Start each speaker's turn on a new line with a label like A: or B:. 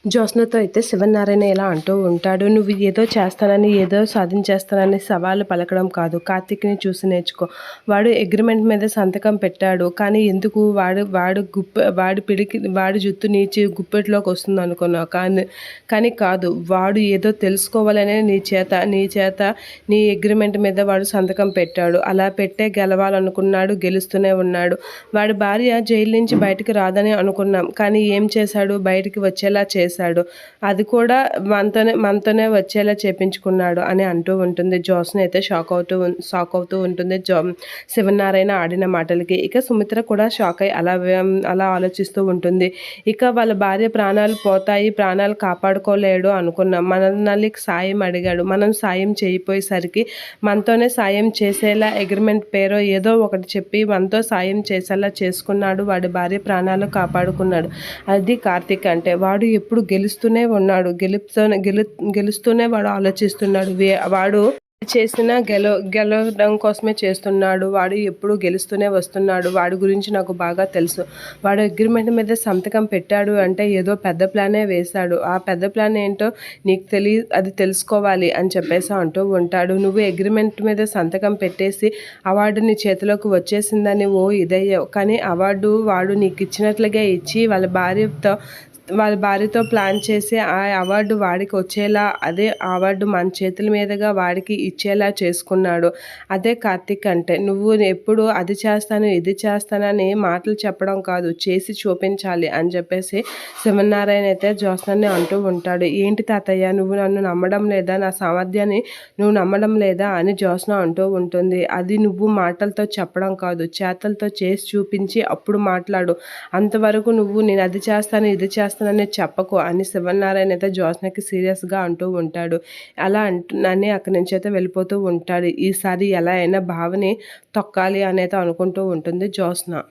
A: జ్యోత్స్నతో అయితే శివనారాయణ ఇలా అంటూ ఉంటాడు. "నువ్వు ఏదో చేస్తానని, ఏదో సాధించేస్తానని సవాలు పలకడం కాదు. కార్తీక్‌ని చూసి నేర్చుకో. వాడు అగ్రీమెంట్ మీద సంతకం పెట్టాడు. కానీ ఎందుకు వాడి జుత్తు నీ గుప్పెట్లోకి వస్తుందనుకున్నావు. కానీ కాదు. వాడు ఏదో తెలుసుకోవాలనే నీ చేత నీ అగ్రీమెంట్ మీద వాడు సంతకం పెట్టాడు. అలా పెట్టే గెలవాలనుకున్నాడు. గెలుస్తూనే ఉన్నాడు. వాడి భార్య జైలు నుంచి బయటికి రాదని అనుకున్నాం. కానీ ఏం చేశాడు? బయటికి వచ్చేలా చేశాడు. అది కూడా మనతోనే వచ్చేలా చేపించుకున్నాడు" అని అంటూ ఉంటుంది. జ్యోత్స్న అయితే షాక్ అవుతూ ఉంటుంది శివనారాయణ ఆడిన మాటలకి. ఇక సుమిత్ర కూడా షాక్ అయి అలా ఆలోచిస్తూ ఉంటుంది. ఇక వాళ్ళ భార్య ప్రాణాలు పోతాయి, ప్రాణాలు కాపాడుకోలేడు అనుకున్నాం. మనల్ని సాయం అడిగాడు. మనం సాయం చేయపోయేసరికి మనతోనే సాయం చేసేలా అగ్రిమెంట్ పేరో ఏదో ఒకటి చెప్పి మనతో సాయం చేసేలా చేసుకున్నాడు. వాడి భార్య ప్రాణాలు కాపాడుకున్నాడు. అది కార్తీక్ అంటే. వాడు ఎప్పుడు గెలుస్తూనే ఉన్నాడు. గెలుస్తూనే వాడు ఆలోచిస్తున్నాడు. వాడు చేసిన గెలవడం కోసమే చేస్తున్నాడు. వాడు ఎప్పుడు గెలుస్తూనే వస్తున్నాడు. వాడి గురించి నాకు బాగా తెలుసు. వాడు అగ్రిమెంట్ మీద సంతకం పెట్టాడు అంటే ఏదో పెద్ద ప్లానే వేశాడు. ఆ పెద్ద ప్లాన్ ఏంటో నీకు అది తెలుసుకోవాలి అని చెప్పేసి అంటూ ఉంటాడు. నువ్వు అగ్రిమెంట్ మీద సంతకం పెట్టేసి అవార్డు నీ చేతిలోకి వచ్చేసిందని ఇదయ్యావు. కానీ అవార్డు వాడు నీకు ఇచ్చినట్లుగా ఇచ్చి వాళ్ళ భార్యతో ప్లాన్ చేసి ఆ అవార్డు వాడికి వచ్చేలా, అదే అవార్డు మన చేతుల మీదుగా వాడికి ఇచ్చేలా చేసుకున్నాడు. అదే కార్తీక్ అంటే. నువ్వు ఎప్పుడు అది చేస్తాను, ఇది చేస్తానని మాటలు చెప్పడం కాదు, చేసి చూపించాలి అని చెప్పేసి శివనారాయణ అయితే జ్యోత్స్నని అంటూ ఉంటాడు. "ఏంటి తాతయ్య, నువ్వు నన్ను నమ్మడం లేదా? నా సామర్థ్యాన్ని నువ్వు నమ్మడం లేదా?" అని జ్యోత్స్న అంటూ ఉంటుంది. "అది నువ్వు మాటలతో చెప్పడం కాదు, చేతలతో చేసి చూపించి అప్పుడు మాట్లాడు. అంతవరకు నువ్వు నేను అది చేస్తాను, ఇది చేస్తానని చెప్పకు" అని శివనారాయణ అయితే జ్యోత్స్నకి సీరియస్గా అంటూ ఉంటాడు. అలా అంటున్నానే అక్కడి నుంచి అయితే వెళ్ళిపోతూ ఉంటాడు. ఈసారి ఎలా అయినా భావని తొక్కాలి అనేది అనుకుంటూ ఉంటుంది జ్యోత్స్న.